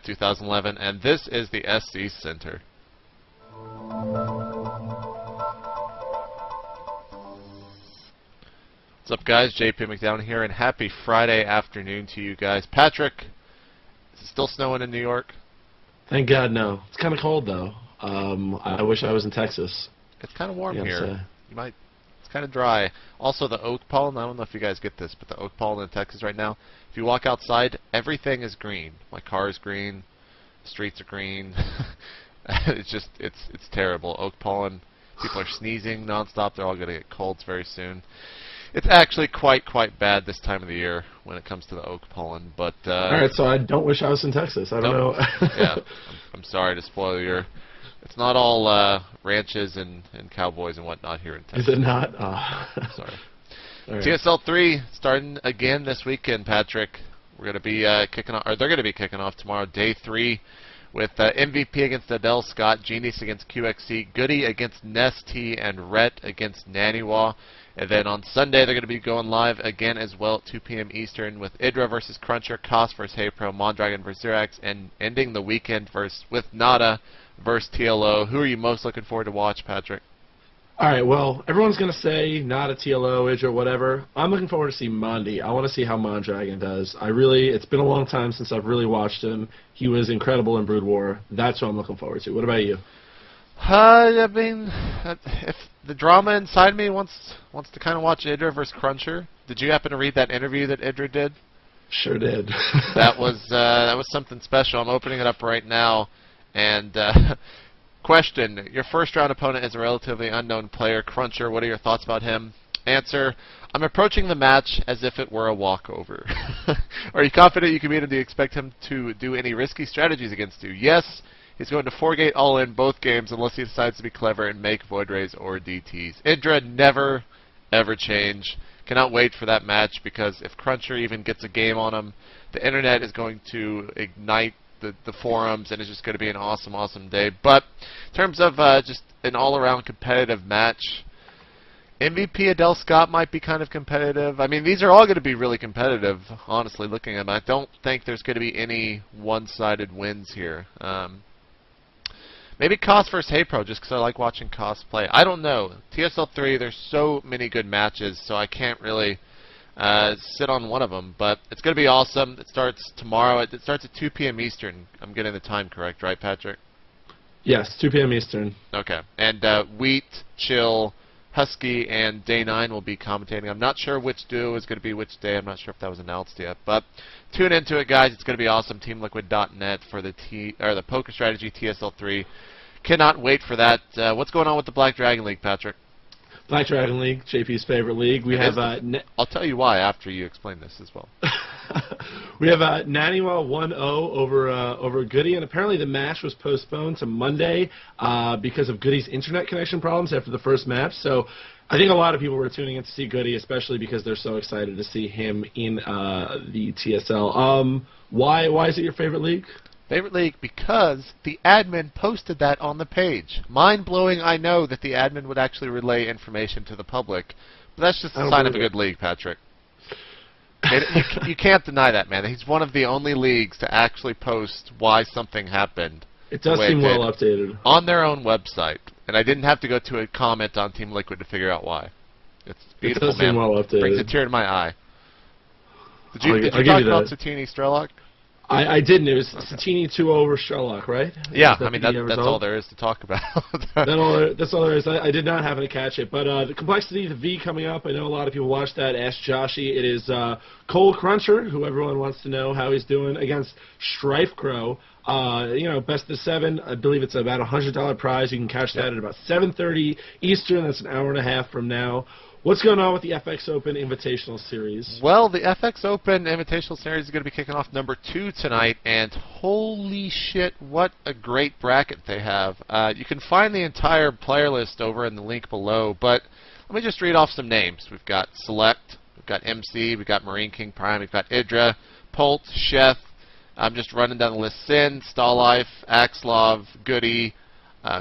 2011, and this is the SC Center. What's up, guys? JP McDowell here, and happy Friday afternoon to you guys. Patrick, is it still snowing in New York? Thank God, no. It's kind of cold, though. I wish I was in Texas. It's kind of warm here. It's kind of dry. Also, the oak pollen, I don't know if you guys get this, but the oak pollen in Texas right now, if you walk outside, everything is green. My car is green. The streets are green. It's terrible. Oak pollen. People are sneezing nonstop. They're all going to get colds very soon. It's actually quite bad this time of the year when it comes to the oak pollen. But all right, so I don't wish I was in Texas. I don't know. Yeah, I'm sorry to spoil your. It's not all ranches and cowboys and whatnot here in Texas. Is it not? Sorry. Right. TSL 3 starting again this weekend, Patrick. We're going to be kicking off, or they're going to be kicking off tomorrow, day 3, with MVP against Adele Scott, Genius against QXC, Goody against Nesty, and Rhett against Naniwa. And then on Sunday, they're going to be going live again as well at 2 p.m. Eastern with Idra versus Cruncher, Koss versus HeyPro, Mondragon versus Xerax, and ending the weekend with Nada versus TLO. Who are you most looking forward to watch, Patrick? All right, well, everyone's going to say Nada, TLO, Idra, whatever. I'm looking forward to see Mondi. I want to see how Mondragon does. It's been a long time since I've really watched him. He was incredible in Brood War. That's what I'm looking forward to. What about you? I mean, if the drama inside me wants to kind of watch Idra versus Cruncher. Did you happen to read that interview that Idra did? Sure did. That was something special. I'm opening it up right now, and question: your first round opponent is a relatively unknown player, Cruncher. What are your thoughts about him? Answer: I'm approaching the match as if it were a walkover. Are you confident you can beat him? Do you expect him to do any risky strategies against you? Yes. He's going to 4-gate all-in both games unless he decides to be clever and make Void Rays or DTs. Idra never, ever change. Cannot wait for that match because if Cruncher even gets a game on him, the internet is going to ignite the forums and it's just going to be an awesome, awesome day. But in terms of just an all-around competitive match, MVP Adele Scott might be kind of competitive. I mean, these are all going to be really competitive, honestly, looking at them. I don't think there's going to be any one-sided wins here. Maybe Koss versus HeyPro, just because I like watching Koss play. I don't know. TSL 3, there's so many good matches, so I can't really sit on one of them. But it's going to be awesome. It starts tomorrow. It starts at 2 p.m. Eastern. I'm getting the time correct, right, Patrick? Yes, 2 p.m. Eastern. Okay. And Wheat, Chill, Husky, and Day 9 will be commentating. I'm not sure which duo is going to be which day. I'm not sure if that was announced yet. But tune into it, guys. It's going to be awesome. TeamLiquid.net for the Poker Strategy TSL 3. Cannot wait for that. What's going on with the Black Dragon League, Patrick? Black Dragon League, JP's favorite league. We have. I'll tell you why after you explain this as well. We have Naniwa 1-0 over Goody, and apparently the match was postponed to Monday because of Goody's internet connection problems after the first match. So I think a lot of people were tuning in to see Goody, especially because they're so excited to see him in the TSL. Why is it your favorite league? Favorite league because the admin posted that on the page. Mind-blowing, I know that the admin would actually relay information to the public, but that's just a sign of a good league, Patrick. You can't deny that, man. He's one of the only leagues to actually post why something happened. It does seem well updated. On their own website. And I didn't have to go to a comment on Team Liquid to figure out why. It's beautiful, it does seem well updated. Brings a tear to my eye. Did you talk about Satini Strelok? I didn't. It was Satini 2 over Strelok, right? Yeah, I mean, that's all there is to talk about. That's all there is. I did not happen to catch it. But the Complexity, the V coming up, I know a lot of people watched that. Ask Joshy. It is Cole Cruncher, who everyone wants to know how he's doing, against Strife Crow. Best of 7. I believe it's about a $100 prize. You can catch that at about 7:30 Eastern. That's an hour and a half from now. What's going on with the FX Open Invitational Series? Well, the FX Open Invitational Series is going to be kicking off number 2 tonight, and holy shit, what a great bracket they have. You can find the entire player list over in the link below, but let me just read off some names. We've got Select, we've got MC, we've got Marine King Prime, we've got Idra, Polt, Sheth. I'm just running down the list. Sin, Stalife, Axlov, Goody,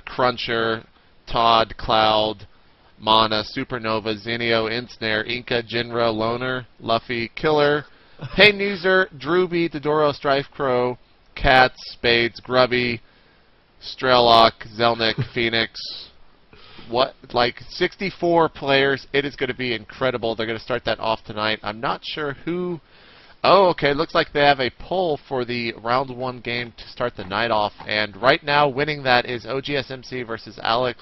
Cruncher, Todd, Cloud, Mana, Supernova, Zinio, Insnare, Inca, Jinro, Loner, Luffy, Killer, Hey Newser, Drewby, Dodoro, Strife Crow, Katz, Spades, Grubby, Strelok, Zelnick, Phoenix. What, like 64 players. It is going to be incredible. They're going to start that off tonight. I'm not sure who. Oh, okay. Looks like they have a poll for the round 1 game to start the night off. And right now, winning that is OGSMC versus Alec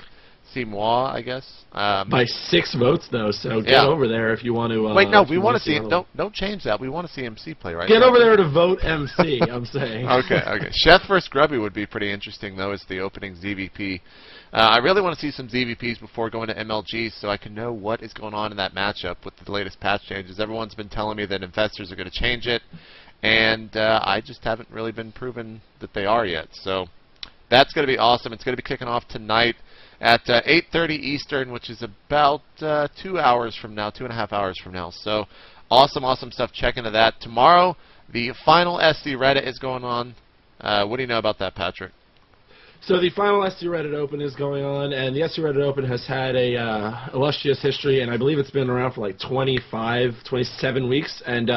Simois, I guess. By 6 votes, though, so get Yeah. over there if you want to. Wait, no, we want to see it. Don't change that. We want to see MC play, right? Get over there to vote MC, I'm saying. Okay. Chef versus Grubby would be pretty interesting, though, as the opening ZVP. I really want to see some ZVPs before going to MLG so I can know what is going on in that matchup with the latest patch changes. Everyone's been telling me that investors are going to change it, and I just haven't really been proven that they are yet. So that's going to be awesome. It's going to be kicking off tonight at 8:30 Eastern, which is about 2 hours from now, 2.5 hours from now. So awesome stuff. Check into that. Tomorrow, the final SC Reddit is going on. What do you know about that, Patrick? So the final SC Reddit Open is going on, and the SC Reddit Open has had a illustrious history, and I believe it's been around for like 25, 27 weeks, and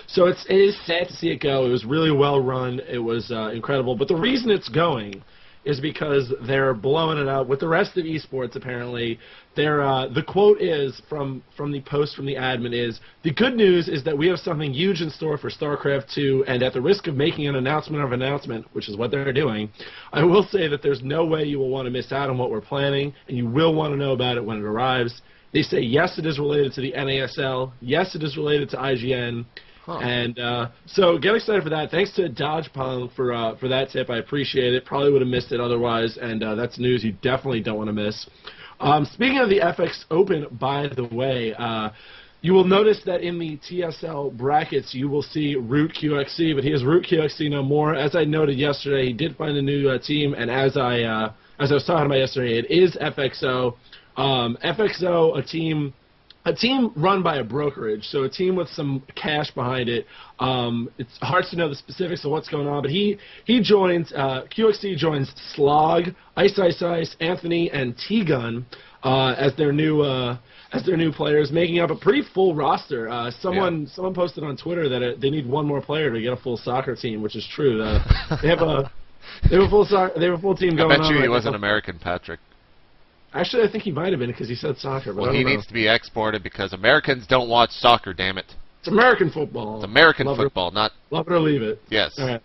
so it is sad to see it go. It was really well run. It was incredible, but the reason it's going is because they're blowing it out with the rest of esports. Apparently, the quote is from the post from the admin is, "The good news is that we have something huge in store for Starcraft 2, and at the risk of making an announcement, which is what they're doing, I will say that there's no way you will want to miss out on what we're planning, and you will want to know about it when it arrives. They say yes, it is related to the NASL. Yes, it is related to IGN." Huh. And so get excited for that. Thanks to Dodgepong for that tip. I appreciate it. Probably would have missed it otherwise, and that's news you definitely don't want to miss. Speaking of the FX Open, by the way, you will notice that in the TSL brackets you will see Root QXC, but he is Root QXC no more. As I noted yesterday, he did find a new team, and as I was talking about yesterday, it is FXO. FXO, a team run by a brokerage, so a team with some cash behind it. It's hard to know the specifics of what's going on, but he joins, QXC joins Slog, Ice, Anthony, and T-Gun as their new players, making up a pretty full roster. Someone posted on Twitter that they need one more player to get a full soccer team, which is true. They have a full team going on. I bet you he right wasn't now. American, Patrick. Actually, I think he might have been because he said soccer. But well, he needs to be exported because Americans don't watch soccer, damn it. It's American football. It's American football, not... Love it or leave it. Yes. All right.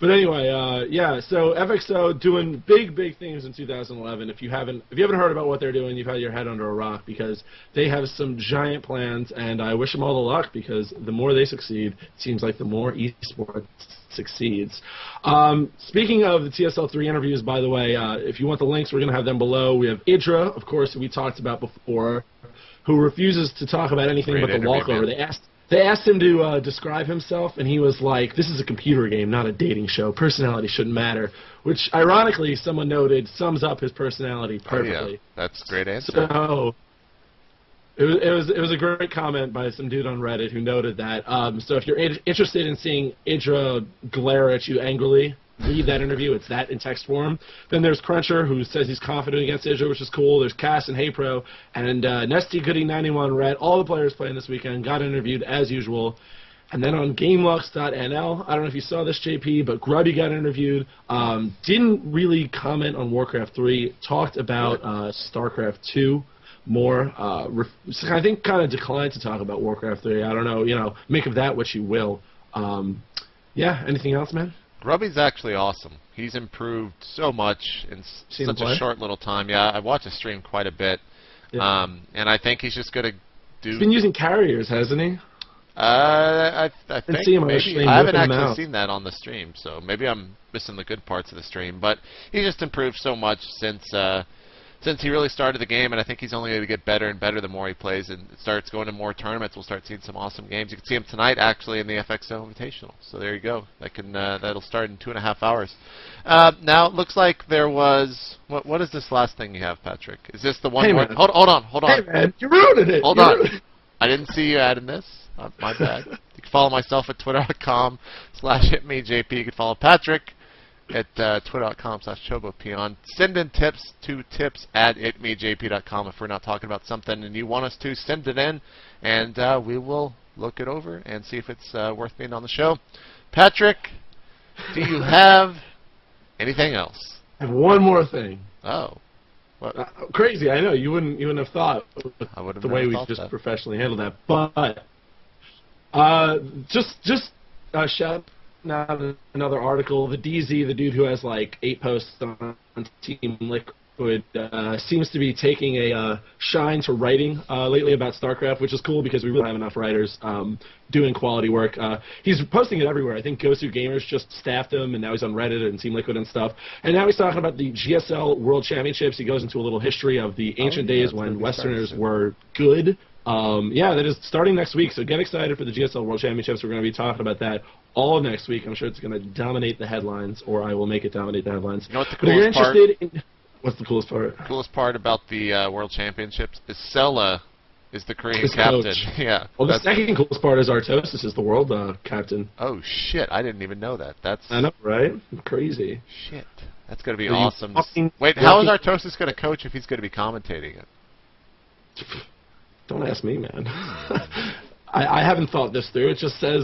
But anyway, yeah, so FXO doing big things in 2011. If you haven't heard about what they're doing, you've had your head under a rock because they have some giant plans, and I wish them all the luck because the more they succeed, it seems like the more esports succeeds. Speaking of the TSL3 interviews, by the way, if you want the links, we're going to have them below. We have Idra, of course, who we talked about before, who refuses to talk about anything but the walkover. They asked him to describe himself, and he was like, "This is a computer game, not a dating show. Personality shouldn't matter," which, ironically, someone noted sums up his personality perfectly. Oh, yeah. That's a great answer. So it was a great comment by some dude on Reddit who noted that. So if you're interested in seeing Idra glare at you angrily, read that interview. It's that in text form. Then there's Cruncher, who says he's confident against Idra, which is cool. There's Cass and HeyPro, and Nesty Goody 91 Red. All the players playing this weekend got interviewed as usual. And then on GameLux.nl, I don't know if you saw this, JP, but Grubby got interviewed. Didn't really comment on Warcraft 3. Talked about Starcraft 2 more. I think kind of declined to talk about Warcraft 3. I don't know. Make of that what you will. Yeah. Anything else, man? Grubby's actually awesome. He's improved so much in such a short little time. Yeah, I watch his stream quite a bit, and I think he's just going to do... He's been using carriers, hasn't he? I think maybe. I haven't actually seen that on the stream, so maybe I'm missing the good parts of the stream. But he just improved so much since he really started the game, and I think he's only going to get better and better the more he plays and starts going to more tournaments. We'll start seeing some awesome games. You can see him tonight, actually, in the FXO Invitational. So there you go. That'll start in 2.5 hours. Now, it looks like there was... What is this last thing you have, Patrick? Is this the one... Hey, hold on. Hey, man, you ruined it. Hold on. I didn't see you adding this. My bad. You can follow myself at twitter.com/hitmejp. You can follow Patrick at twitter.com/chobopeon. Send in tips to tips@itmejp.com if we're not talking about something and you want us to. Send it in, and we will look it over and see if it's worth being on the show. Patrick, Do you have anything else? I have one more thing. Oh. What? Crazy, I know. You wouldn't have thought with I would've the never way we thought just that. professionally handled that. But just shout out another article. The DZ, the dude who has like 8 posts on Team Liquid, seems to be taking a shine to writing lately about Starcraft, which is cool because we really have enough writers doing quality work. He's posting it everywhere. I think Gosu Gamers just staffed him, and now he's on Reddit and Team Liquid and stuff. And now he's talking about the GSL World Championships. He goes into a little history of the ancient days when Westerners were good. Yeah, that is starting next week, so get excited for the GSL World Championships. We're going to be talking about that all next week. I'm sure it's going to dominate the headlines, or I will make it dominate the headlines. You know what the But if you're coolest part? interested in... What's the coolest part? The coolest part about the World Championships is Sela is the Korean His captain. coach. Yeah. Well, the that's- second coolest part is Artosis is the world captain. Oh shit! I didn't even know that. That's I know, right? Crazy. shit. That's gonna be So you awesome. fucking Wait, how is lucky- Artosis gonna coach if he's gonna be commentating it? Don't ask me, man. I haven't thought this through. It just says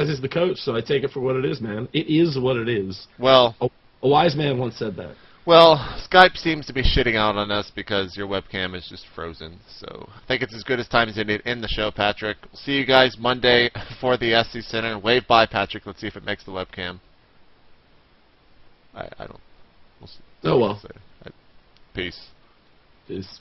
he's the coach, so I take it for what it is, man. It is what it is. Well, A wise man once said that. well, Skype seems to be shitting out on us because your webcam is just frozen. So I think it's as good as time as you need in the show, Patrick. We'll see you guys Monday for the SC Center. Wave bye, Patrick. Let's see if it makes the webcam. I don't. We'll see. Oh well. Peace. Peace.